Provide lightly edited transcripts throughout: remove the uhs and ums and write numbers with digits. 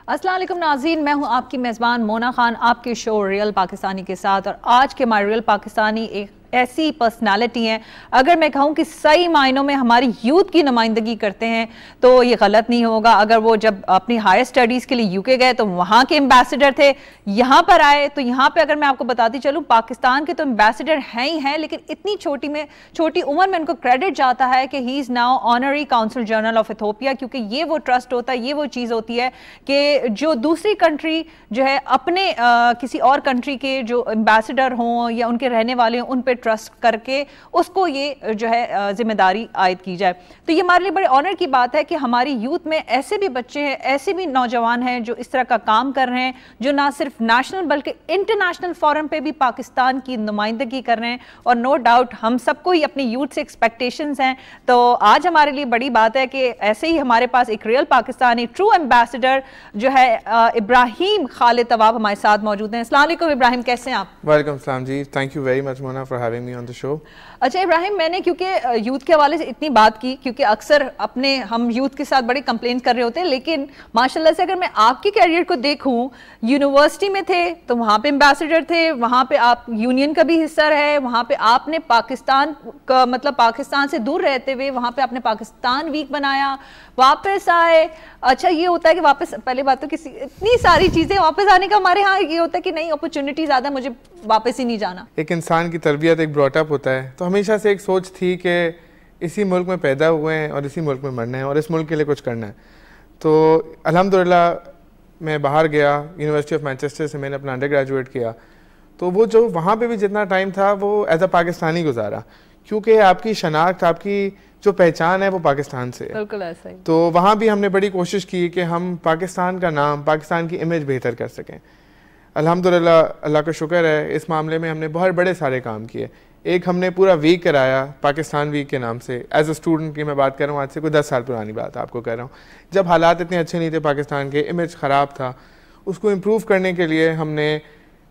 अस्सलाम वालेकुम नाज़रीन, मैं हूं आपकी मेज़बान मोना खान आपके शो रियल पाकिस्तानी के साथ। और आज के माय रियल पाकिस्तानी एक ऐसी पर्सनालिटी हैं, अगर मैं कहूं कि सही मायनों में हमारी यूथ की नुमाइंदगी करते हैं तो ये गलत नहीं होगा। अगर वो जब अपनी हायर स्टडीज़ के लिए यूके गए तो वहाँ के एम्बेसडर थे, यहाँ पर आए तो यहाँ पे अगर मैं आपको बताती चलूँ पाकिस्तान के तो एम्बेसडर हैं ही हैं, लेकिन इतनी छोटी उम्र में उनको क्रेडिट जाता है कि he is now honorary council general of Ethiopia, क्योंकि ये वो ट्रस्ट होता है, ये वो चीज़ होती है कि जो दूसरी कंट्री जो है अपने किसी और कंट्री के जो एम्बेसडर हों या उनके रहने वाले हों उन पर ट्रस्ट करके उसको ये जो है जिम्मेदारी आयद की जाए। तो ये हमारे लिए बड़े ऑनर की बात है कि हमारी यूथ में ऐसे भी बच्चे हैं, ऐसे भी नौजवान हैं जो इस तरह का काम कर रहे हैं, जो ना सिर्फ नेशनल बल्कि इंटरनेशनल फोरम पे भी पाकिस्तान की नुमाइंदगी कर रहे हैं। और नो डाउट हम सबको ही अपनी यूथ से एक्सपेक्टेशंस हैं। तो आज हमारे लिए बड़ी बात है कि ऐसे ही हमारे पास एक रियल पाकिस्तानी ट्रू एम्बेसडर जो है इब्राहिम खालिद तवाब हमारे साथ मौजूद हैं। अस्सलाम वालेकुम इब्राहिम, कैसे हैं आप? वेलकम सलाम जी, thank you very much Mona for having me on the show. अच्छा इब्राहिम, मैंने क्योंकि यूथ के हवाले से इतनी बात की क्योंकि अक्सर हम यूथ के साथ बड़ी कंप्लेंट कर रहे होते हैं, लेकिन माशाल्लाह से अगर मैं आपके कैरियर को देखूं, यूनिवर्सिटी में थे तो वहाँ पे एम्बेसडर थे, वहाँ पे आप यूनियन का भी हिस्सा रहे, वहाँ पे आपने पाकिस्तान का मतलब पाकिस्तान से दूर रहते हुए वहाँ पे आपने पाकिस्तान वीक बनाया, वापस आए। अच्छा ये होता है कि वापस, पहले बात तो किसी इतनी सारी चीज़ें वापस आने का हमारे यहाँ ये होता है कि नहीं अपॉर्चुनिटी ज़्यादा, मुझे वापस ही नहीं जाना। एक इंसान की तरबियत एक ब्रॉटअप होता है, तो हमेशा से एक सोच थी कि इसी मुल्क में पैदा हुए हैं और इसी मुल्क में मरना है और इस मुल्क के लिए कुछ करना है। तो अल्हम्दुलिल्लाह मैं बाहर गया, यूनिवर्सिटी ऑफ मैनचेस्टर से मैंने अपना अंडर ग्रेजुएट किया। तो वो जो वहाँ पे भी जितना टाइम था वो एज अ पाकिस्तानी गुजारा, क्योंकि आपकी शनाख्त, आपकी जो पहचान है वो पाकिस्तान से है। बिल्कुल ऐसा ही। तो वहाँ भी हमने बड़ी कोशिश की कि हम पाकिस्तान का नाम, पाकिस्तान की इमेज बेहतर कर सकें। अल्हम्दुलिल्लाह अल्लाह का शुक्र है, इस मामले में हमने बहुत बड़े सारे काम किए। एक हमने पूरा वीक कराया पाकिस्तान वीक के नाम से, एज अ स्टूडेंट की मैं बात कर रहा हूँ, आज से कोई 10 साल पुरानी बात आपको कह रहा हूँ, जब हालात इतने अच्छे नहीं थे पाकिस्तान के, इमेज ख़राब था। उसको इम्प्रूव करने के लिए हमने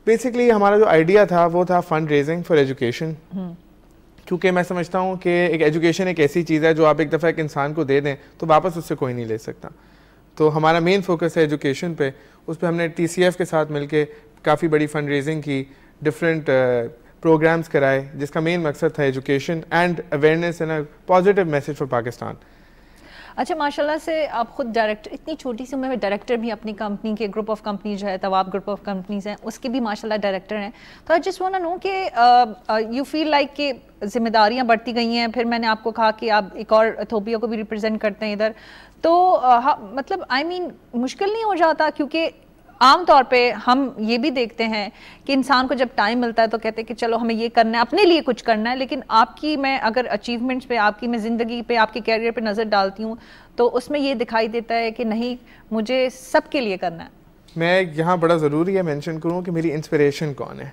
बेसिकली, हमारा जो आइडिया था वो था फंड रेजिंग फॉर एजुकेशन, क्योंकि मैं समझता हूँ कि एक एजुकेशन एक ऐसी चीज़ है जो आप एक दफ़ा एक इंसान को दे दें तो वापस उससे कोई नहीं ले सकता। तो हमारा मेन फोकस है एजुकेशन पे। उस पर हमने TCF के साथ मिलके काफ़ी बड़ी फंड रेजिंग की, डिफरेंट प्रोग्राम्स कराए, जिसका मेन मकसद था education and awareness and a positive message for Pakistan. अच्छा माशाल्लाह से आप खुद डायरेक्टर, इतनी छोटी सी उम्र में डायरेक्टर भी अपनी कंपनी के ग्रुप ऑफ कंपनी जो है तवाब ग्रुप ऑफ कंपनीज हैं उसके भी माशाल्लाह डायरेक्टर हैं। तो I just want to know कि यू फील लाइक कि जिम्मेदारियां बढ़ती गई हैं। फिर मैंने आपको कहा कि आप एक और इथोपिया को भी रिप्रेजेंट करते हैं इधर, तो मतलब आई मीन मुश्किल नहीं हो जाता? क्योंकि आम तौर पे हम ये भी देखते हैं कि इंसान को जब टाइम मिलता है तो कहते हैं कि चलो हमें ये करना है, अपने लिए कुछ करना है। लेकिन आपकी, मैं अगर अचीवमेंट्स पे, आपकी मैं ज़िंदगी पे, आपके कैरियर पे नज़र डालती हूँ तो उसमें ये दिखाई देता है कि नहीं, मुझे सबके लिए करना है। मैं यहाँ बड़ा ज़रूरी है मेंशन करूँ कि मेरी इंस्पिरेशन कौन है।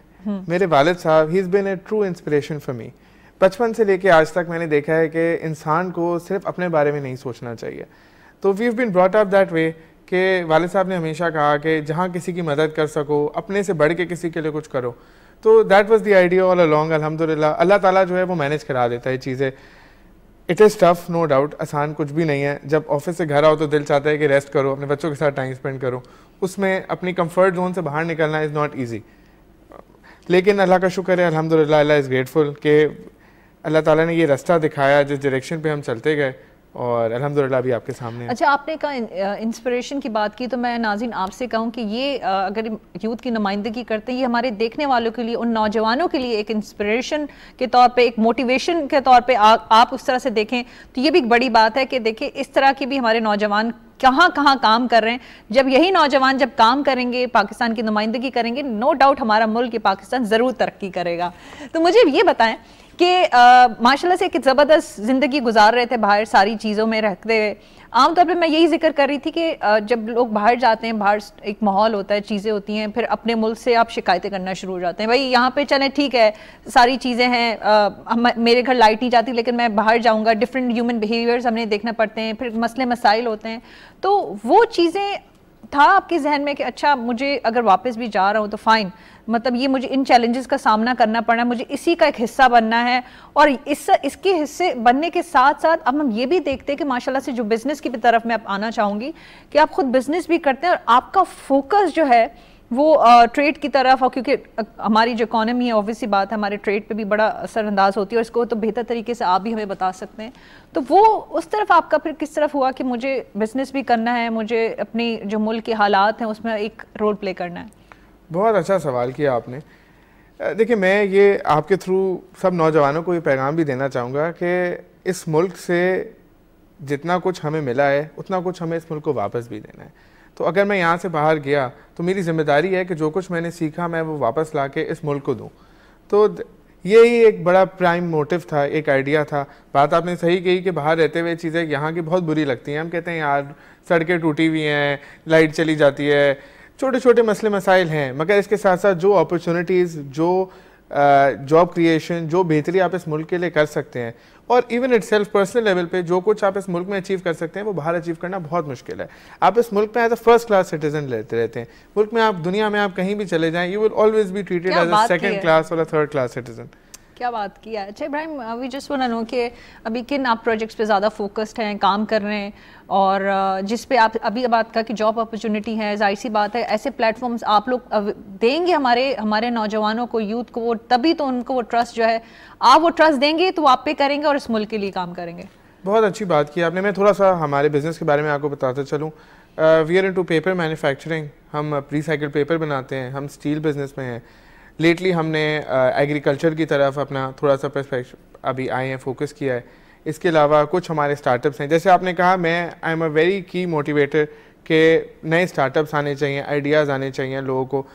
मेरे वालिद साहब, he is been a true inspiration for me. बचपन से लेके आज तक मैंने देखा है कि इंसान को सिर्फ अपने बारे में नहीं सोचना चाहिए। तो we have been brought up that way कि वालिद साहब ने हमेशा कहा कि जहाँ किसी की मदद कर सको, अपने से बढ़ के किसी के लिए कुछ करो। तो that was the idea all along. अल्हम्दुलिल्लाह अल्लाह ताला जो है वो मैनेज करा देता है चीज़ें। It is tough, no doubt, आसान कुछ भी नहीं है। जब ऑफिस से घर आओ तो दिल चाहता है कि रेस्ट करो, अपने बच्चों के साथ टाइम स्पेंड करो, उसमें अपनी कंफर्ट जोन से बाहर निकलना इज़ नॉट ईजी। लेकिन अल्लाह का शुक्र है, अल्हम्दुलिल्लाह, अल्लाह इज़ ग्रेटफुल कि अल्लाह ताला ने ये रास्ता दिखाया जिस डायरेक्शन पे हम चलते गए, और अल्हम्दुलिल्लाह भी आपके सामने। अच्छा, आपने कहा इंस्पिरेशन की बात की, तो मैं नाज़रीन आपसे कहूँ कि ये अगर यूथ की नुमाइंदगी करते हैं, ये हमारे देखने वालों के लिए, उन नौजवानों के लिए एक इंस्पिरेशन के तौर पे, एक मोटिवेशन के तौर पे आप उस तरह से देखें तो ये भी एक बड़ी बात है कि देखिए इस तरह की भी हमारे नौजवान कहाँ कहाँ काम कर रहे हैं। जब यही नौजवान जब काम करेंगे, पाकिस्तान की नुमाइंदगी करेंगे, नो डाउट हमारा मुल्क, ये पाकिस्तान ज़रूर तरक्की करेगा। तो मुझे ये बताएं कि माशाल्लाह से एक ज़बरदस्त ज़िंदगी गुजार रहे थे बाहर सारी चीज़ों में रहते हुए। आमतौर पे मैं यही जिक्र कर रही थी कि जब लोग बाहर जाते हैं, बाहर एक माहौल होता है, चीज़ें होती हैं, फिर अपने मुल्क से आप शिकायतें करना शुरू हो जाते हैं। भाई यहाँ पे चलें ठीक है, सारी चीज़ें हैं, मेरे घर लाइट नहीं जाती, लेकिन मैं बाहर जाऊँगा, डिफरेंट ह्यूमन बिहेवियर्स हमें देखना पड़ते हैं, फिर मसले मसाइल होते हैं। तो वो चीज़ें था आपके जहन में कि अच्छा मुझे अगर वापस भी जा रहा हूँ तो फाइन, मतलब ये मुझे इन चैलेंजेस का सामना करना पड़ा है, मुझे इसी का एक हिस्सा बनना है, और इसके हिस्से बनने के साथ साथ अब हम ये भी देखते हैं कि माशाल्लाह से जो बिजनेस की तरफ मैं अब आना चाहूँगी कि आप खुद बिजनेस भी करते हैं और आपका फोकस जो है वो ट्रेड की तरफ, और क्योंकि हमारी जो इकोनॉमी है ऑब्वियसली बात है हमारे ट्रेड पे भी बड़ा असरअंदाज होती है, और इसको तो बेहतर तरीके से आप भी हमें बता सकते हैं। तो वो उस तरफ आपका फिर किस तरफ हुआ कि मुझे बिजनेस भी करना है, मुझे अपनी जो मुल्क के हालात हैं उसमें एक रोल प्ले करना है? बहुत अच्छा सवाल किया आपने। देखिए, मैं ये आपके थ्रू सब नौजवानों को ये पैगाम भी देना चाहूँगा कि इस मुल्क से जितना कुछ हमें मिला है उतना कुछ हमें इस मुल्क को वापस भी देना है। तो अगर मैं यहाँ से बाहर गया तो मेरी जिम्मेदारी है कि जो कुछ मैंने सीखा मैं वो वापस ला के इस मुल्क को दूँ। तो यही एक बड़ा प्राइम मोटिव था, एक आइडिया था। बात आपने सही कही कि बाहर रहते हुए चीज़ें यहाँ की बहुत बुरी लगती हैं। हम कहते हैं यार सड़कें टूटी हुई हैं, लाइट चली जाती है, छोटे छोटे मसले मसाइल हैं, मगर इसके साथ साथ जो अपॉर्चुनिटीज़, जो जॉब क्रिएशन, जो बेहतरी आप इस मुल्क के लिए कर सकते हैं, और even it self personal level पे जो कुछ आप इस मुल्क में अचीव कर सकते हैं वो बाहर अचीव करना बहुत मुश्किल है। आप इस मुल्क में as a first class citizen रहते हैं। मुल्क में आप, दुनिया में आप कहीं भी चले जाएं, you will always be treated as a second class और अ थर्ड क्लास सिटीजन। क्या बात की है। अच्छा Ibrahim, we just want to know कि अभी किन आप प्रोजेक्ट्स पे ज़्यादा फोकस्ड हैं, काम कर रहे हैं, और जिस पे आप अभी बात का कि जॉब अपॉर्चुनिटी है, जाहिर सी बात है ऐसे प्लेटफॉर्म्स आप लोग देंगे हमारे नौजवानों को, यूथ को, वो तभी तो उनको वो ट्रस्ट जो है, आप वो ट्रस्ट देंगे तो वो आप पे करेंगे और इस मुल्क के लिए काम करेंगे। बहुत अच्छी बात की आपने। मैं थोड़ा सा हमारे बिज़नेस के बारे में आपको बताता चलूँ। We are into paper manufacturing. हम रिसाइकल पेपर बनाते हैं, हम स्टील बिजनेस में हैं। लेटली हमने एग्रीकल्चर की तरफ अपना थोड़ा सा पर्सपेक्टिव अभी आए हैं, फोकस किया है। इसके अलावा कुछ हमारे स्टार्टअप्स हैं, जैसे आपने कहा, मैं आई एम अ वेरी की मोटिवेटर के नए स्टार्टअप्स आने चाहिए, आइडियाज़ आने चाहिए लोगों को,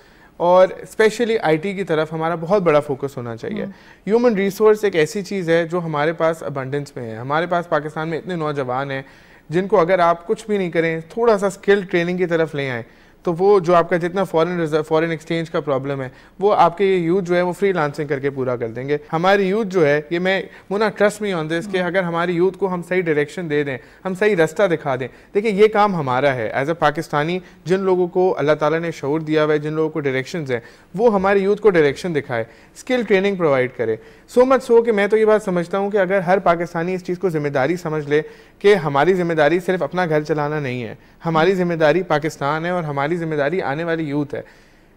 और स्पेशली आईटी की तरफ हमारा बहुत बड़ा फोकस होना चाहिए। ह्यूमन रिसोर्स एक ऐसी चीज़ है जो हमारे पास अबंडेंस में है। हमारे पास पाकिस्तान में इतने नौजवान हैं जिनको अगर आप कुछ भी नहीं करें, थोड़ा सा स्किल ट्रेनिंग की तरफ ले आएँ, तो वो जो आपका जितना फॉरेन एक्सचेंज का प्रॉब्लम है वो आपके ये यूथ जो है वो फ्रीलांसिंग करके पूरा कर देंगे। हमारी यूथ जो है, ये मैं मुना ट्रस्ट मी ऑन दिस, कि अगर हमारी यूथ को हम सही डायरेक्शन दे दें, हम सही रास्ता दिखा दें। देखिए, ये काम हमारा है एज अ पाकिस्तानी। जिन लोगों को अल्लाह ताला ने शऊर दिया हुआ है, जिन लोगों को डायरेक्शंस हैं, वो हमारी यूथ को डायरेक्शन दिखाए, स्किल ट्रेनिंग प्रोवाइड करे। सो मच सो कि मैं तो ये बात समझता हूँ कि अगर हर पाकिस्तानी इस चीज़ को जिम्मेदारी समझ ले कि हमारी जिम्मेदारी सिर्फ अपना घर चलाना नहीं है, हमारी जिम्मेदारी पाकिस्तान है और हमारी जिम्मेदारी आने वाली यूथ है।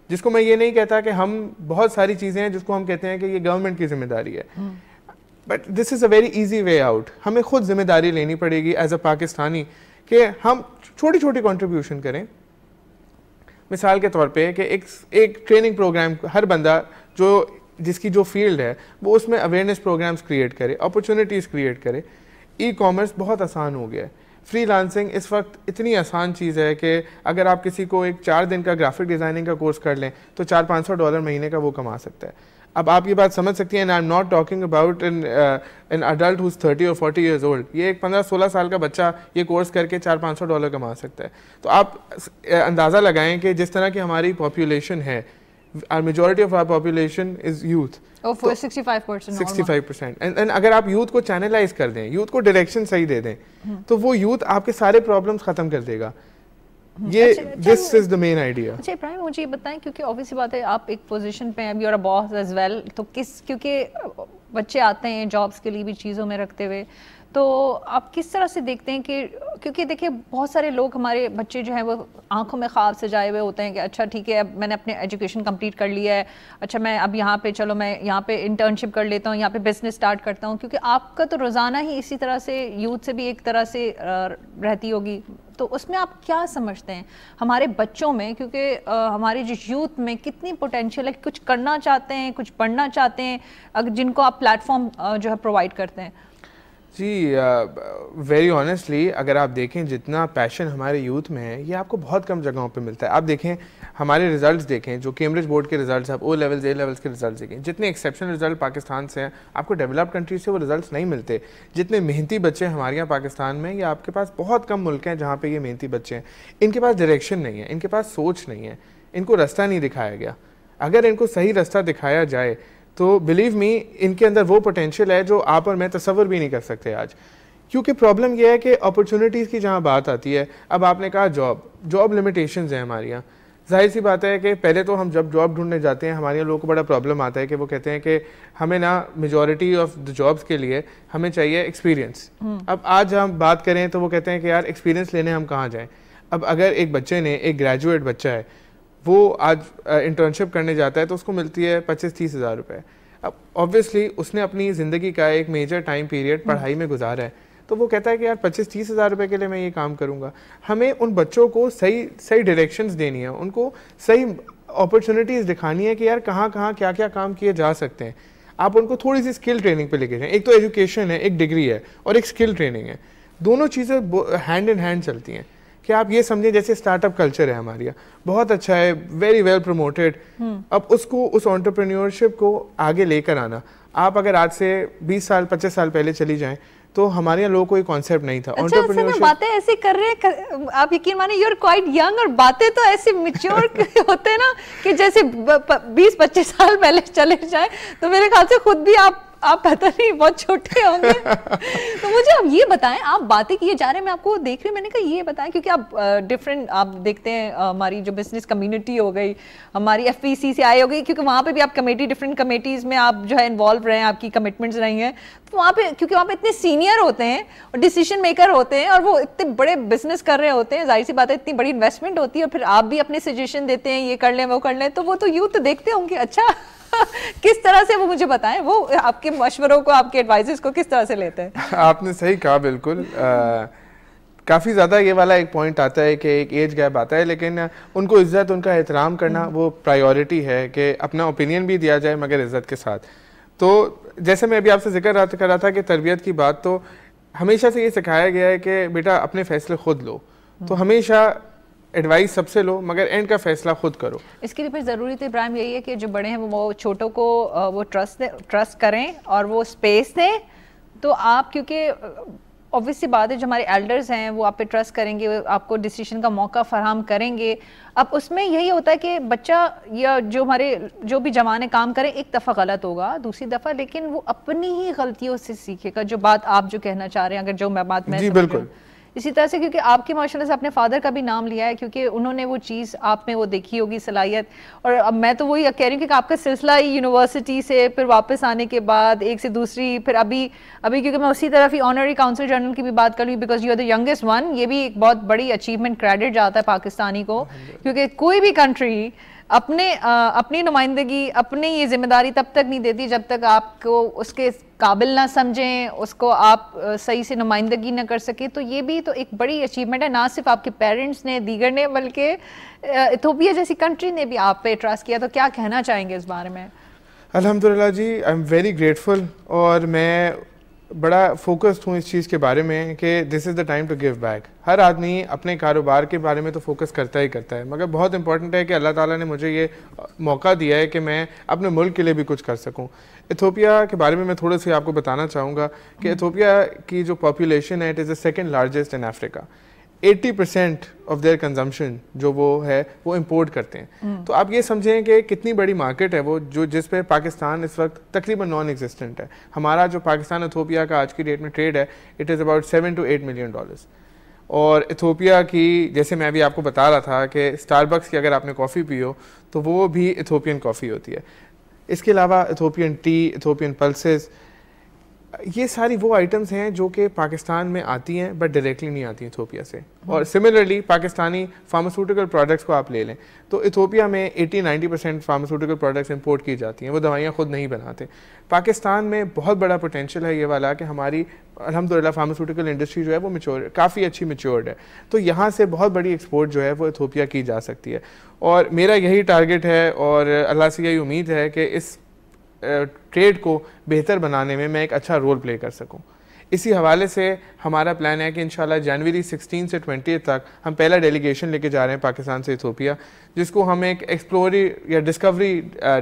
जिसको मैं ये नहीं कहता कि हम, बहुत सारी चीज़ें हैं जिसको हम कहते हैं कि ये गवर्नमेंट की जिम्मेदारी है, but this is a very easy way out. हमें खुद जिम्मेदारी लेनी पड़ेगी एज अ पाकिस्तानी कि हम छोटी छोटी कॉन्ट्रीब्यूशन करें। मिसाल के तौर पे कि एक ट्रेनिंग प्रोग्राम, हर बंदा जो जिसकी जो फील्ड है वो उसमें अवेयरनेस प्रोग्राम्स क्रिएट करे, अपॉर्चुनिटीज़ क्रिएट करे। ई कॉमर्स बहुत आसान हो गया है। फ्रीलांसिंग इस वक्त इतनी आसान चीज़ है कि अगर आप किसी को एक 4 दिन का ग्राफिक डिज़ाइनिंग का कोर्स कर लें तो $400-500 महीने का वो कमा सकता है। अब आप ये बात समझ सकती हैं, I am not talking about an adult who is 30 और 40 ईयर्स ओल्ड। ये एक 15-16 साल का बच्चा ये कोर्स करके $400-500 कमा सकता है। तो आप अंदाज़ा लगाएं कि जिस तरह की हमारी पॉपुलेशन है, our majority of our population is youth. Oh, for 65%. 65%. And अगर आप यूथ को चैनलाइज कर दें, यूथ को डायरेक्शन सही दे दें, तो वो यूथ आपके सारे प्रॉब्लम्स खत्म कर देगा। ये this is the main idea. अच्छा इब्राहिम, मुझे ये बताएं, क्योंकि ऑब्वियसली बात है आप एक पोजीशन पे हैं, you are a boss as well, तो क्योंकि बच्चे आते हैं जॉब्स के लिए भी चीज़ों में रखते हुए, तो आप किस तरह से देखते हैं कि, क्योंकि देखिए बहुत सारे लोग, हमारे बच्चे जो हैं वो आंखों में ख्वाब सजाए हुए होते हैं कि अच्छा ठीक है, अब मैंने अपने एजुकेशन कंप्लीट कर लिया है, अच्छा मैं अब यहाँ पे, चलो मैं यहाँ पे इंटर्नशिप कर लेता हूँ, यहाँ पे बिजनेस स्टार्ट करता हूँ, क्योंकि आपका तो रोज़ाना ही इसी तरह से यूथ से भी एक तरह से रहती होगी, तो उसमें आप क्या समझते हैं हमारे बच्चों में, क्योंकि हमारे जो यूथ में कितनी पोटेंशियल है, कुछ करना चाहते हैं, कुछ पढ़ना चाहते हैं, अगर जिनको आप प्लेटफॉर्म जो है प्रोवाइड करते हैं? जी, वेरी ऑनेस्टली अगर आप देखें जितना पैशन हमारे यूथ में है, ये आपको बहुत कम जगहों पे मिलता है। आप देखें हमारे रिजल्ट्स देखें, जो कैम्ब्रिज बोर्ड के रिजल्ट्स, आप ओ लेवल्स ए लेवल्स के रिजल्ट्स देखें, जितने एक्सेप्शनल रिजल्ट पाकिस्तान से हैं, आपको डेवलप्ड कंट्रीज से वो रिजल्ट्स नहीं मिलते। जितने मेहनती बच्चे हमारे यहाँ पाकिस्तान में, ये आपके पास बहुत कम मुल्क हैं जहाँ पर ये मेहनती बच्चे हैं। इनके पास डायरेक्शन नहीं है, इनके पास सोच नहीं है, इनको रास्ता नहीं दिखाया गया। अगर इनको सही रास्ता दिखाया जाए तो बिलीव मी, इनके अंदर वो पोटेंशियल है जो आप और मैं तसव्वुर भी नहीं कर सकते आज। क्योंकि प्रॉब्लम यह है कि अपॉर्चुनिटीज़ की जहाँ बात आती है, अब आपने कहा जॉब लिमिटेशंस हैं हमारे यहाँ। जाहिर सी बात है कि पहले तो हम जब जॉब ढूंढने जाते हैं हमारे यहाँ लोगों को बड़ा प्रॉब्लम आता है कि वो कहते हैं कि हमें ना मेजॉरिटी ऑफ द जॉब्स के लिए हमें चाहिए एक्सपीरियंस। अब आज हम बात करें तो वो कहते हैं कि यार एक्सपीरियंस लेने हम कहाँ जाएँ। अब अगर एक बच्चे ने, एक ग्रेजुएट बच्चा है, वो आज इंटर्नशिप करने जाता है तो उसको मिलती है 25-30 हज़ार रुपये। अब ऑब्वियसली उसने अपनी ज़िंदगी का एक मेजर टाइम पीरियड पढ़ाई में गुजारा है, तो वो कहता है कि यार 25-30 हज़ार रुपये के लिए मैं ये काम करूँगा। हमें उन बच्चों को सही डायरेक्शंस देनी है, उनको सही अपॉर्चुनिटीज़ दिखानी है कि यार कहाँ कहाँ क्या क्या काम किए जा सकते हैं। आप उनको थोड़ी सी स्किल ट्रेनिंग पे लेके जाएं। एक तो एजुकेशन है, एक डिग्री है, और एक स्किल ट्रेनिंग है। दोनों चीज़ें हैंड इन हैंड चलती हैं। कि आप ये समझें जैसे स्टार्टअप कल्चर है हमारे यहाँ, बहुत अच्छा है, वेरी वेल प्रमोटेड। अब उसको, उस एंटरप्रेन्योरशिप को आगे लेकर आना, आप अगर आज से 20 साल 25 साल पहले चली जाएं तो हमारे यहाँ लोगों को कोई कॉन्सेप्ट नहीं था। अच्छा, बातें ऐसे कर रहे हैं आप, यकीन माने यू आर क्वाइट यंग, और बातें तो ऐसे मैच्योर होते हैं ना कि जैसे 20-25 साल पहले चले जाए। तो मेरे ख्याल से खुद भी आप पता नहीं बहुत छोटे होंगे। तो मुझे आप ये बताएं, आप बातें किए जा रहे हैं, मैं आपको देख रही हूँ, मैंने कहा ये बताएं क्योंकि आप डिफरेंट, आप देखते हैं हमारी जो बिजनेस कम्युनिटी हो गई, हमारी FPCCI हो गई, क्योंकि वहाँ पे भी आप कमेटी, डिफरेंट कमेटीज़ में आप जो है इन्वॉल्व रहे हैं, आपकी कमिटमेंट्स रही हैं, तो वहाँ पे क्योंकि वहाँ पे इतने सीनियर होते हैं और डिसीजन मेकर होते हैं और वो इतने बड़े बिजनेस कर रहे होते हैं, जाहिर सी बात है इतनी बड़ी इन्वेस्टमेंट होती है, और फिर आप भी अपने सजेशन देते हैं ये कर लें वो कर लें, तो वो तो यूथ देखते होंगे। अच्छा किस तरह से, वो मुझे बताएं, वो आपके मशवरों को, आपके एडवाइसेस को किस तरह से लेते हैं? आपने सही कहा, बिल्कुल। काफ़ी ज़्यादा ये वाला एक पॉइंट आता है कि एक एज गैप आता है, लेकिन उनको इज़्ज़त, उनका एहतराम करना वो प्रायोरिटी है कि अपना ओपिनियन भी दिया जाए मगर इज़्ज़त के साथ। तो जैसे मैं अभी आपसे जिक्र कर रहा था कि तरबियत की बात, तो हमेशा से ये सिखाया गया है कि बेटा अपने फ़ैसले खुद लो। तो हमेशा एडवाइस सबसे लो मगर एंड का फैसला खुद करो। इसके लिए फिर ज़रूरी तो इब्राहिम यही है कि जो बड़े हैं वो छोटों को वो ट्रस्ट करें और वो स्पेस दें। तो आप, क्योंकि ऑब्वियसली बात है, जो हमारे एल्डर्स हैं वो आप पे ट्रस्ट करेंगे, आपको डिसीजन का मौका फराहम करेंगे। अब उसमें यही होता है कि बच्चा या जो भी जवान काम करें, एक दफ़ा गलत होगा, दूसरी दफ़ा लेकिन वो अपनी ही गलतियों से सीखेगा। जो बात आप जो कहना चाह रहे हैं, अगर जो मैं बात मैं, जी बिल्कुल इसी तरह से, क्योंकि आपके माशाल्लाह से अपने फादर का भी नाम लिया है, क्योंकि उन्होंने वो चीज़ आप में वो देखी होगी, सलाहियत। और अब मैं तो वही कह रही हूँ कि आपका सिलसिला ही यूनिवर्सिटी से फिर वापस आने के बाद एक से दूसरी, फिर अभी क्योंकि मैं उसी तरफ ही ऑनररी काउंसिल जनरल की भी बात कर रही हूँ, because you are the youngest one. ये भी एक बहुत बड़ी अचीवमेंट, क्रेडिट जाता है पाकिस्तानी को, क्योंकि कोई भी कंट्री अपनी नुमाइंदगी, अपनी ये जिम्मेदारी तब तक नहीं देती जब तक आपको उसके काबिल ना समझें, उसको आप सही से नुमाइंदगी ना कर सके। तो ये भी तो एक बड़ी अचीवमेंट है, ना सिर्फ आपके पेरेंट्स ने, दीगर ने, बल्कि इथोपिया जैसी कंट्री ने भी आप पे ट्रस्ट किया। तो क्या कहना चाहेंगे इस बारे में? अल्हम्दुलिल्लाह जी, आई एम वेरी ग्रेटफुल, और मैं बड़ा फोकस्ड हूँ इस चीज़ के बारे में कि this is the time to give back. हर आदमी अपने कारोबार के बारे में तो फोकस करता ही करता है, मगर बहुत इंपॉर्टेंट है कि अल्लाह ताला ने मुझे ये मौका दिया है कि मैं अपने मुल्क के लिए भी कुछ कर सकूँ। इथोपिया के बारे में मैं थोड़ी सी आपको बताना चाहूँगा कि इथोपिया की जो पॉपुलेशन है, it is the second largest in Africa. 80% of their consumption जो वो है वो इंपोर्ट करते हैं। तो आप ये समझें कि कितनी बड़ी मार्केट है वो, जो जिस पे पाकिस्तान इस वक्त तकरीबन नॉन एग्जिस्टेंट है। हमारा जो पाकिस्तान इथोपिया का आज की डेट में ट्रेड है, it is about $7 to 8 million. और इथोपिया की, जैसे मैं अभी आपको बता रहा था कि स्टारबक्स की अगर आपने कॉफ़ी पी हो तो वो भी इथोपियन कॉफ़ी होती है। इसके अलावा इथोपियन टी, इथोपियन पल्सेस, ये सारी वो आइटम्स हैं जो कि पाकिस्तान में आती हैं बट डायरेक्टली नहीं आती इथोपिया से। और सिमिलरली पाकिस्तानी फार्मास्यूटिकल प्रोडक्ट्स को आप ले लें तो इथोपिया में 80-90% फार्मास्यूटिकल प्रोडक्ट्स इंपोर्ट की जाती हैं, वो दवाइयाँ खुद नहीं बनाते। पाकिस्तान में बहुत बड़ा पोटेंशियल है ये वाला कि हमारी अल्हम्दुलिल्लाह फार्मास्यूटिकल इंडस्ट्री जो है वो मैच्योर, काफ़ी अच्छी मैच्योर्ड है। तो यहाँ से बहुत बड़ी एक्सपोर्ट जो है वो इथोपिया की जा सकती है, और मेरा यही टारगेट है और अल्लाह से यही उम्मीद है कि इस ट्रेड को बेहतर बनाने में मैं एक अच्छा रोल प्ले कर सकूं। इसी हवाले से हमारा प्लान है कि इंशाल्लाह जनवरी 16 से 20 तक हम पहला डेलीगेशन लेके जा रहे हैं पाकिस्तान से इथोपिया, जिसको हम एक एक्सप्लोरी या डिस्कवरी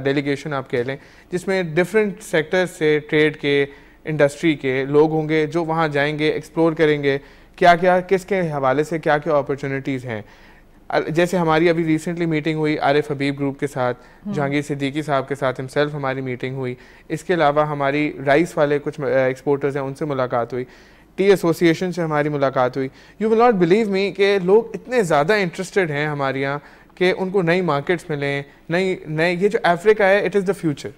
डेलीगेशन आप कह लें, जिसमें डिफरेंट सेक्टर से ट्रेड के, इंडस्ट्री के लोग होंगे जो वहाँ जाएंगे, एक्सप्लोर करेंगे क्या क्या, किसके हवाले से क्या क्या अपॉर्चुनिटीज़ हैं। जैसे हमारी अभी रिसेंटली मीटिंग हुई आरिफ हबीब ग्रुप के साथ, जहांगीर सिद्दीकी साहब के साथ हिमसेल्फ हमारी मीटिंग हुई। इसके अलावा हमारी राइस वाले कुछ एक्सपोर्टर्स हैं, उनसे मुलाकात हुई। टी एसोसिएशन से हमारी मुलाकात हुई। You will not believe me कि लोग इतने ज़्यादा इंटरेस्टेड हैं हमारे यहाँ कि उनको नई मार्केट्स मिलें, नई ये जो अफ्रीका है इट इज़ द फ्यूचर।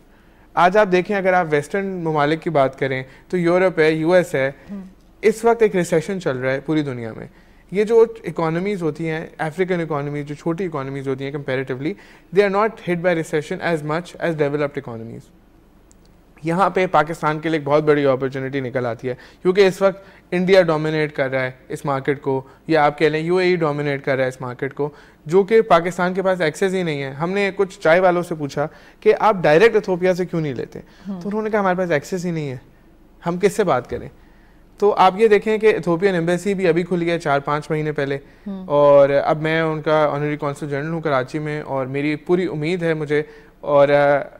आज आप देखें, अगर आप वेस्टर्न ममालिक की बात करें तो यूरोप है, यूएस है, इस वक्त एक रिसेशन चल रहा है पूरी दुनिया में। ये जो इकोनॉमीज़ होती हैं, अफ्रीकन इकोनॉमीज़, जो छोटी इकोनॉमीज़ होती हैं comparatively, they are not hit by recession as much as developed economies. यहाँ पे पाकिस्तान के लिए एक बहुत बड़ी अपॉर्चुनिटी निकल आती है, क्योंकि इस वक्त इंडिया डोमिनेट कर रहा है इस मार्केट को, या आप कह लें यूएई डोमिनेट कर रहा है इस मार्केट को, जो कि पाकिस्तान के पास एक्सेस ही नहीं है। हमने कुछ चाय वालों से पूछा कि आप डायरेक्ट इथोपिया से क्यों नहीं लेते, तो उन्होंने कहा हमारे पास एक्सेस ही नहीं है, हम किससे बात करें। तो आप ये देखें कि इथोपियन एम्बेसी भी अभी खुली है 4-5 महीने पहले, और अब मैं उनका ऑनरी कॉन्सल जनरल हूँ कराची में, और मेरी पूरी उम्मीद है मुझे, और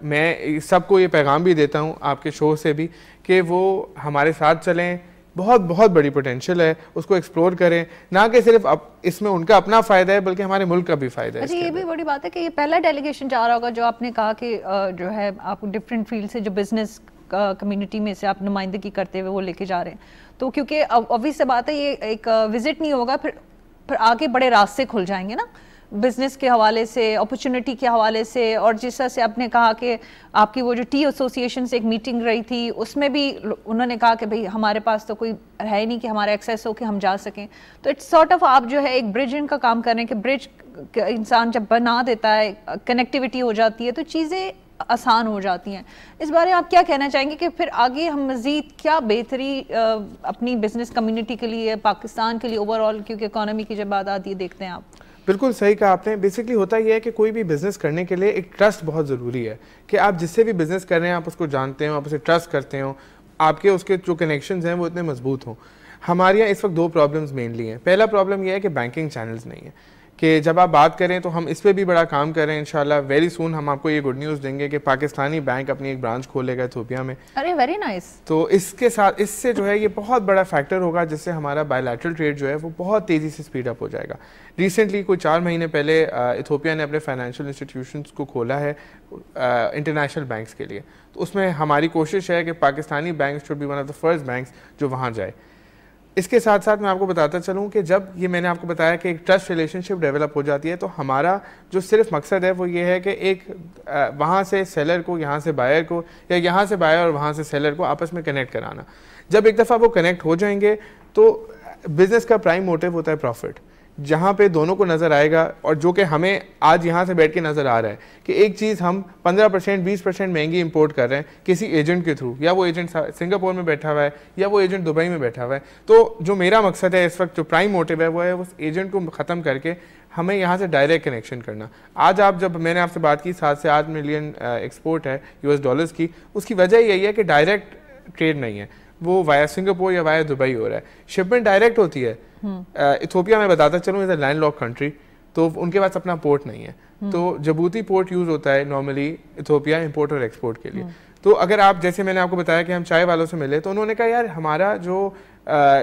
मैं सबको ये पैगाम भी देता हूँ आपके शो से भी कि वो हमारे साथ चलें। बहुत बहुत बड़ी पोटेंशियल है, उसको एक्सप्लोर करें, ना कि सिर्फ इसमें उनका अपना फ़ायदा है बल्कि हमारे मुल्क का भी फ़ायदा है। अच्छा, ये भी बड़ी बात है कि ये पहला डेलीगेशन जा रहा होगा, जो आपने कहा कि जो है आप डिफरेंट फील्ड से, जो बिजनेस कम्युनिटी में से आप नुमाइंदगी करते हुए वो लेके जा रहे हैं। तो क्योंकि ऑब्वियस से बात है, ये एक विजिट नहीं होगा, फिर आगे बड़े रास्ते खुल जाएंगे ना, बिजनेस के हवाले से, अपॉर्चुनिटी के हवाले से। और जिस तरह से आपने कहा कि आपकी वो जो टी एसोसिएशन से एक मीटिंग रही थी, उसमें भी उन्होंने कहा कि भाई हमारे पास तो कोई है ही नहीं कि हमारा एक्सेस हो कि हम जा सकें। तो इट्स सॉर्ट ऑफ आप जो है एक ब्रिजिंग का काम कर रहे हैं कि ब्रिज इंसान जब बना देता है, कनेक्टिविटी हो जाती है, तो चीज़ें आसान हो जाती हैं। इस बारे में आप क्या कहना चाहेंगे कि फिर आगे हम मज़ीद क्या बेहतरी अपनी बिजनेस कम्युनिटी के लिए, पाकिस्तान के लिए ओवरऑल, क्योंकि इकोनॉमी की जब बात आती है देखते हैं आप। बिल्कुल सही कहा आपने। बेसिकली होता यह है कि कोई भी बिज़नेस करने के लिए एक ट्रस्ट बहुत ज़रूरी है, कि आप जिससे भी बिज़नेस कर रहे हैं आप उसको जानते हो, आप उसे ट्रस्ट करते हो, आपके उसके जो कनेक्शंस हैं वो इतने मजबूत हों। हमारे यहाँ इस वक्त 2 प्रॉब्लम्स मेनली हैं। पहला प्रॉब्लम यह है कि बैंकिंग चैनल्स नहीं है, कि जब आप बात करें तो हम इस पर भी बड़ा काम कर रहे हैं। इंशाल्लाह वेरी सून हम आपको ये गुड न्यूज़ देंगे कि पाकिस्तानी बैंक अपनी एक ब्रांच खोलेगा इथोपिया में। अरे वेरी नाइस। तो इसके साथ इससे जो है ये बहुत बड़ा फैक्टर होगा, जिससे हमारा बायलैटरल ट्रेड जो है वो बहुत तेज़ी से स्पीड अप हो जाएगा। रिसेंटली कोई 4 महीने पहले इथोपिया ने अपने फाइनेंशियल इंस्टीट्यूशंस को खोला है इंटरनेशनल बैंक्स के लिए। तो उसमें हमारी कोशिश है कि Pakistani bank should be one of the first banks जो वहाँ जाए। इसके साथ साथ मैं आपको बताता चलूँ कि जब ये मैंने आपको बताया कि एक ट्रस्ट रिलेशनशिप डेवलप हो जाती है, तो हमारा जो सिर्फ मकसद है वो ये है कि एक वहाँ से सेलर को, यहाँ से बायर को, या यहाँ से बायर और वहाँ से सेलर को आपस में कनेक्ट कराना। जब एक दफ़ा वो कनेक्ट हो जाएंगे तो बिज़नेस का प्राइम मोटिव होता है प्रॉफिट, जहाँ पे दोनों को नज़र आएगा, और जो कि हमें आज यहाँ से बैठ के नज़र आ रहा है कि एक चीज़ हम 15% 20% महंगी इंपोर्ट कर रहे हैं किसी एजेंट के थ्रू, या वो एजेंट सिंगापुर में बैठा हुआ है या वो एजेंट दुबई में बैठा हुआ है। तो जो मेरा मकसद है इस वक्त, जो प्राइम मोटिव है वो है उस एजेंट को ख़त्म करके हमें यहाँ से डायरेक्ट कनेक्शन करना। आज आप जब मैंने आपसे बात की 7 से 8 मिलियन एक्सपोर्ट है US डॉलर्स की, उसकी वजह यही है कि डायरेक्ट ट्रेड नहीं है, वो वाया सिंगापुर या वाया दुबई हो रहा है। शिपमेंट डायरेक्ट होती है। इथोपिया में बताता चलूँ इज अ लैंडलॉक कंट्री, तो उनके पास अपना पोर्ट नहीं है, तो जबूती पोर्ट यूज़ होता है नॉर्मली इथोपिया इंपोर्ट और एक्सपोर्ट के लिए। तो अगर आप, जैसे मैंने आपको बताया कि हम चाय वालों से मिले, तो उन्होंने कहा यार हमारा जो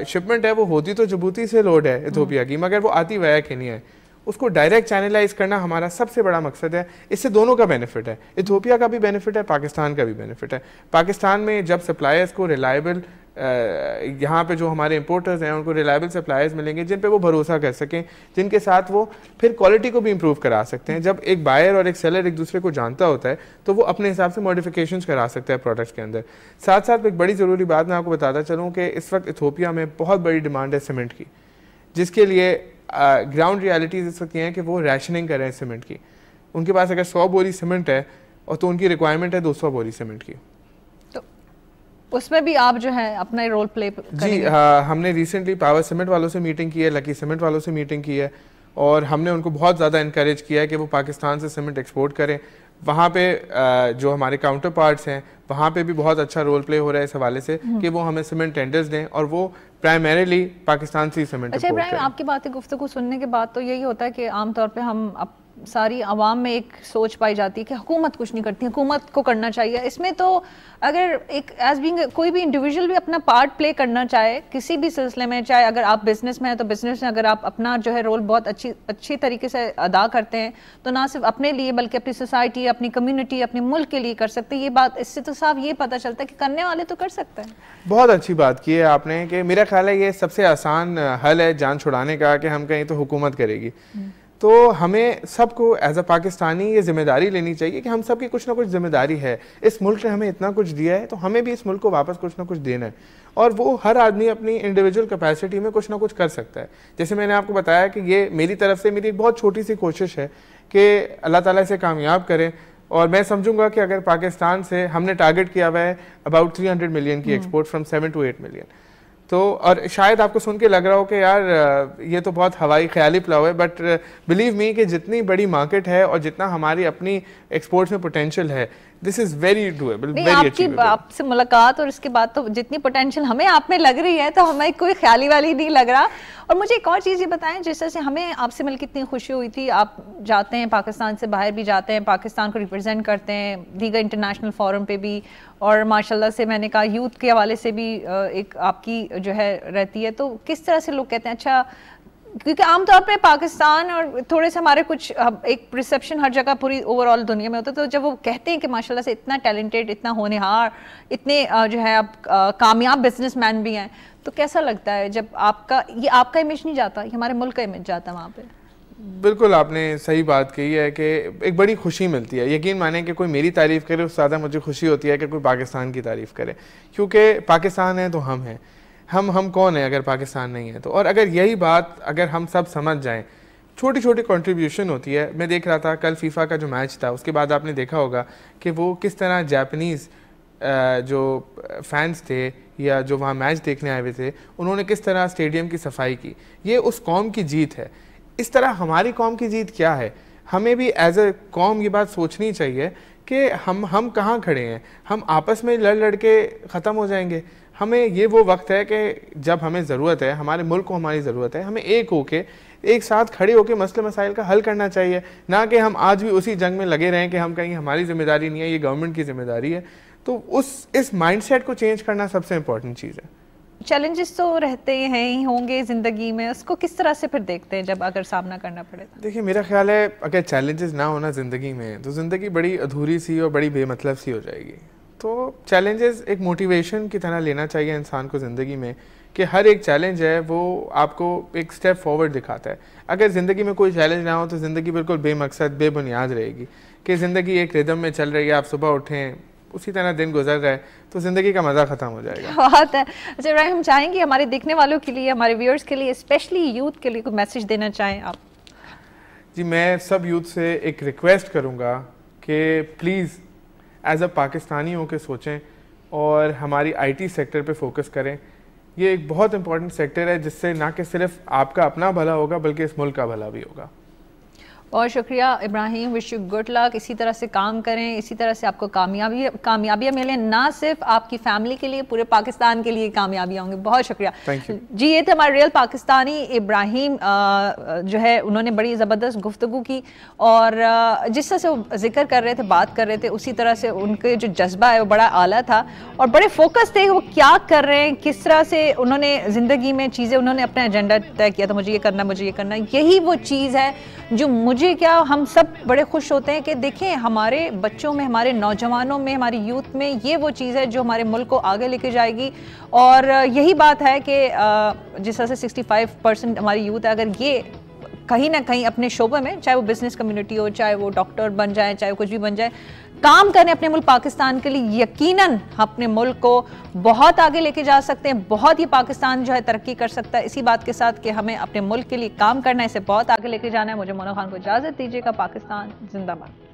शिपमेंट है वो होती तो जबूती से लोड है इथोपिया की, मगर वो आती वाया केनिया है। उसको डायरेक्ट चैनलाइज करना हमारा सबसे बड़ा मकसद है। इससे दोनों का बेनिफिट है, इथोपिया का भी बेनिफिट है, पाकिस्तान का भी बेनिफिट है। पाकिस्तान में जब सप्लायर्स को रिलायबल, यहाँ पे जो हमारे इंपोर्टर्स हैं उनको रिलायबल सप्लायर्स मिलेंगे जिन पे वो भरोसा कर सकें, जिनके साथ वो फिर क्वालिटी को भी इंप्रूव करा सकते हैं। जब एक बायर और एक सेलर एक दूसरे को जानता होता है तो वो अपने हिसाब से मॉडिफिकेशंस करा सकता है प्रोडक्ट्स के अंदर। साथ साथ एक बड़ी ज़रूरी बात मैं आपको बताता चलूँ कि इस वक्त इथोपिया में बहुत बड़ी डिमांड है सीमेंट की, जिसके लिए ग्राउंड रियलिटीज़ इस वक्त ये हैं कि वो रैशनिंग कर रहे हैं सीमेंट की। उनके पास अगर 100 बोरी सीमेंट है और तो उनकी रिक्वायरमेंट है 200 बोरी सीमेंट की, तो उसमें भी आप जो है अपना रोल प्ले करेंगे। जी हाँ, हमने रिसेंटली पावर सीमेंट वालों से मीटिंग की है, लकी सीमेंट वालों से मीटिंग की है, और हमने उनको बहुत ज़्यादा इनकरेज किया है कि वो पाकिस्तान से सीमेंट एक्सपोर्ट करें। वहाँ पे जो हमारे काउंटर पार्ट्स हैं वहाँ पे भी बहुत अच्छा रोल प्ले हो रहा है इस हवाले से कि वो हमें सीमेंट टेंडर्स दें और वो प्राइमरीली पाकिस्तान से सीमेंट। अच्छा इब्राहिम, आपकी बातें गुफ्तगू सुनने के बाद तो यही होता है कि आमतौर पे हम सारी आवाम में एक सोच पाई जाती है कि हुकूमत कुछ नहीं करती, हुकूमत को करना चाहिए। इसमें तो अगर एक एज बीइंग कोई भी इंडिविजुअल भी अपना पार्ट प्ले करना चाहे किसी भी सिलसिले में, चाहे अगर आप बिजनेस में हैं तो बिजनेस में अगर आप अपना जो है रोल बहुत अच्छी तरीके से अदा करते हैं तो ना सिर्फ अपने लिए बल्कि अपनी सोसाइटी, अपनी कम्युनिटी, अपने मुल्क के लिए कर सकते हैं। ये बात इससे तो साफ ये पता चलता है कि करने वाले तो कर सकते हैं। बहुत अच्छी बात की है आपने कि मेरा ख्याल है ये सबसे आसान हल है जान छुड़ाने का कि हम कहीं तो हुकूमत करेगी। तो हमें सबको एज अ पाकिस्तानी ये जिम्मेदारी लेनी चाहिए कि हम सबकी कुछ ना कुछ जिम्मेदारी है। इस मुल्क ने हमें इतना कुछ दिया है तो हमें भी इस मुल्क को वापस कुछ ना कुछ देना है, और वो हर आदमी अपनी इंडिविजुअल कैपेसिटी में कुछ ना कुछ कर सकता है। जैसे मैंने आपको बताया कि ये मेरी तरफ से मेरी एक बहुत छोटी सी कोशिश है कि अल्लाह ताला इसे कामयाब करे, और मैं समझूंगा कि अगर पाकिस्तान से हमने टारगेट किया हुआ है अबाउट 300 मिलियन की एक्सपोर्ट फ्रॉम 7 to 8 मिलियन, तो और शायद आपको सुन के लग रहा हो कि यार ये तो बहुत हवाई ख्याली पुलाव है, बट बिलीव मी कि जितनी बड़ी मार्केट है और जितना हमारी अपनी एक्सपोर्ट्स में पोटेंशियल है, this is very doable, very achievable. आपसे मुलाकात और इसके बाद तो जितनी पोटेंशियल हमें आप में लग रही है तो हमें कोई ख्याली वाली नहीं लग रहा। और मुझे एक और चीज़ ये बताएं, जिस तरह से हमें आपसे मिलकर इतनी खुशी हुई थी, आप जाते हैं पाकिस्तान से बाहर भी जाते हैं, पाकिस्तान को रिप्रेजेंट करते हैं दीगर इंटरनेशनल फोरम पे भी, और माशाल्लाह से मैंने कहा यूथ के हवाले से भी एक आपकी जो है रहती है। तो किस तरह से लोग कहते हैं, अच्छा क्योंकि आमतौर पे पाकिस्तान और थोड़े से हमारे कुछ एक परसेप्शन हर जगह पूरी ओवरऑल दुनिया में होता है, तो जब वो कहते हैं कि माशाल्लाह से इतना टैलेंटेड, इतना होनहार, इतने जो है आप कामयाब बिजनेसमैन भी हैं, तो कैसा लगता है जब आपका इमेज नहीं जाता, ये हमारे मुल्क का इमेज जाता है वहाँ पे? बिल्कुल आपने सही बात कही है कि एक बड़ी खुशी मिलती है। यकीन माने कि कोई मेरी तारीफ़ करे उससे ज़्यादा मुझे खुशी होती है कि कोई पाकिस्तान की तारीफ़ करे, क्योंकि पाकिस्तान है तो हम हैं। हम कौन है अगर पाकिस्तान नहीं है तो। और अगर यही बात अगर हम सब समझ जाएं, छोटी छोटी कंट्रीब्यूशन होती है। मैं देख रहा था कल फीफा का जो मैच था, उसके बाद आपने देखा होगा कि वो किस तरह जापानीज़ जो फैंस थे या जो वहाँ मैच देखने आए हुए थे, उन्होंने किस तरह स्टेडियम की सफाई की। ये उस कौम की जीत है। इस तरह हमारी कौम की जीत क्या है, हमें भी एज अ कौम ये बात सोचनी चाहिए कि हम कहाँ खड़े हैं। हम आपस में लड़ के ख़त्म हो जाएंगे। हमें ये वो वक्त है कि जब हमें ज़रूरत है, हमारे मुल्क को हमारी ज़रूरत है, हमें एक होके एक साथ खड़े होकर मसले मसाइल का हल करना चाहिए, ना कि हम आज भी उसी जंग में लगे रहें कि हम कहीं हमारी जिम्मेदारी नहीं है, ये गवर्नमेंट की जिम्मेदारी है। तो इस माइंडसेट को चेंज करना सबसे इम्पोर्टेंट चीज़ है। चैलेंजेस तो रहते हैं ही होंगे ज़िंदगी में, उसको किस तरह से फिर देखते हैं जब अगर सामना करना पड़े? देखिए मेरा ख्याल है अगर चैलेंजेस ना होना ज़िंदगी में तो ज़िंदगी बड़ी अधूरी सी और बड़ी बेमतलब सी हो जाएगी। तो चैलेंजेस एक मोटिवेशन की तरह लेना चाहिए इंसान को ज़िंदगी में, कि हर एक चैलेंज है वो आपको एक स्टेप फॉरवर्ड दिखाता है। अगर ज़िंदगी में कोई चैलेंज ना हो तो ज़िंदगी बिल्कुल बेमकसद बेबुनियाद रहेगी, कि ज़िंदगी एक रिदम में चल रही है, आप सुबह उठें उसी तरह दिन गुजर रहा है, तो ज़िंदगी का मज़ा ख़त्म हो जाएगा। बात है। अच्छा इब्राहिम, हम चाहेंगे हमारे देखने वालों के लिए, हमारे व्यूअर्स के लिए, स्पेशली यूथ के लिए कोई मैसेज देना चाहें आप? जी, मैं सब यूथ से एक रिक्वेस्ट करूँगा कि प्लीज़ एज अ पाकिस्तानी होकर सोचें और हमारी IT सेक्टर पे फोकस करें। ये एक बहुत इंपॉर्टेंट सेक्टर है जिससे ना कि सिर्फ आपका अपना भला होगा बल्कि इस मुल्क का भला भी होगा। बहुत शुक्रिया Ibrahim, wish you good luck. इसी तरह से काम करें, इसी तरह से आपको कामयाबियाँ मिलें, ना सिर्फ आपकी फैमिली के लिए, पूरे पाकिस्तान के लिए कामयाबियाँ होंगी। बहुत शुक्रिया। थैंक यू जी। ये थे हमारे रियल पाकिस्तानी इब्राहिम, जो है उन्होंने बड़ी ज़बरदस्त गुफ्तगू की, और जिस तरह से वो जिक्र कर रहे थे, बात कर रहे थे, उसी तरह से उनके जो जज्बा है वो बड़ा आला था और बड़े फोकस थे वो क्या कर रहे हैं, किस तरह से उन्होंने ज़िंदगी में चीज़ें, उन्होंने अपना एजेंडा तय किया था, मुझे ये करना, मुझे ये करना। यही वो चीज़ है जो मुझे क्या हम सब बड़े खुश होते हैं कि देखें हमारे बच्चों में, हमारे नौजवानों में, हमारी यूथ में ये वो चीज़ है जो हमारे मुल्क को आगे लेके जाएगी। और यही बात है कि जिस तरह से 65% हमारी यूथ है, अगर ये कहीं ना कहीं अपने शोबे में, चाहे वो बिजनेस कम्युनिटी हो, चाहे वो डॉक्टर बन जाए, चाहे कुछ भी बन जाए, काम करें अपने मुल्क पाकिस्तान के लिए, यकीनन अपने मुल्क को बहुत आगे लेके जा सकते हैं। बहुत ही पाकिस्तान जो है तरक्की कर सकता है। इसी बात के साथ कि हमें अपने मुल्क के लिए काम करना है, इसे बहुत आगे लेके जाना है। मुझे मोना खान को इजाज़त दीजिएगा। पाकिस्तान जिंदाबाद।